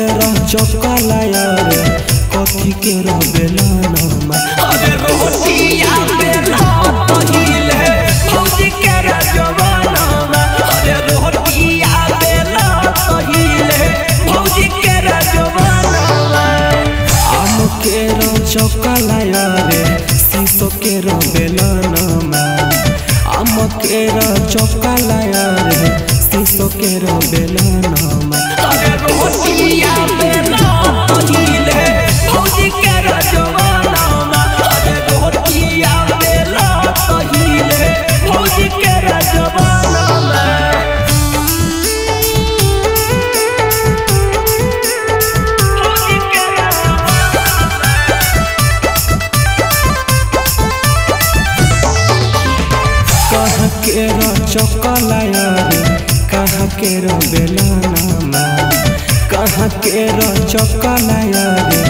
के रह चकलाया रे कथी के रह बेलाना अरे रोटिया बेला पहिले भौजी के रजवाना अरे रोटिया बेला पहिले भौजी के रजवाना आम के रह चकलाया रे शीशो के रह बेलाना आम के रह चकलाया रे शीशो के रह बेलाना अरे रोटिया बेला पहिले भौजी के रजवाना अरे रोटिया बेला पहिले भौजी के रजवाना कहाँ के रह चकलाया रे कहाँ के रह बेलाना कहाँ के रह चकलाया रे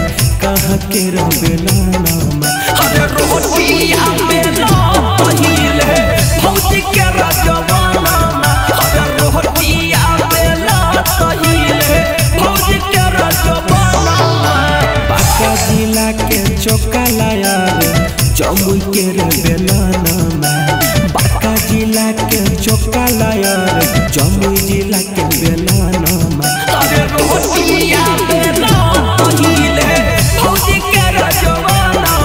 कहाँ के रह बेलाना अरे रोटिया बेला पहिले भौजी के रजवाना अरे रोटिया बेला पहिले भौजी के रजवाना बांका जिला के चकलाया रे जमुई के रे बेलाना बांका जिला के चकलाया रे जमुई जिला के बेलाना अरे रोटिया बेला पहिले भौजी के रजवाना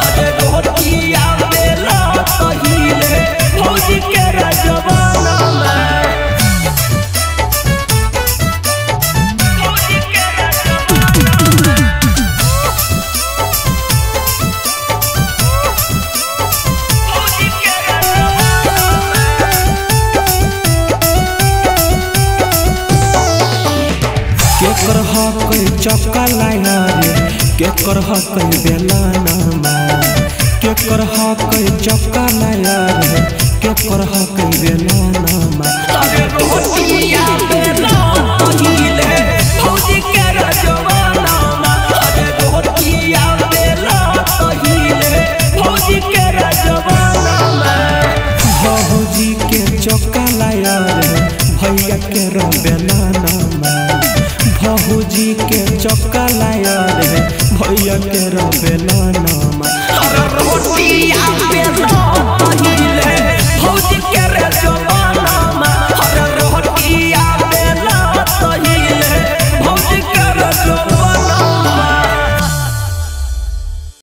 अरे रोटिया बेला पहिले भौजी के रजवाना केकर हक चकलाया रे केकर हक बेलाना केकर हक चकलाया रे केकर हक बेलाना अरे रोटिया बेला पहिले भौजी के रजवाना अरे रोटिया बेला पहिले भौजी के रजवाना भौजी के चकलाया रे भैया के रह बेलाना भौजी के चकलाया रे भैया के रह बेलाना अरे रोटिया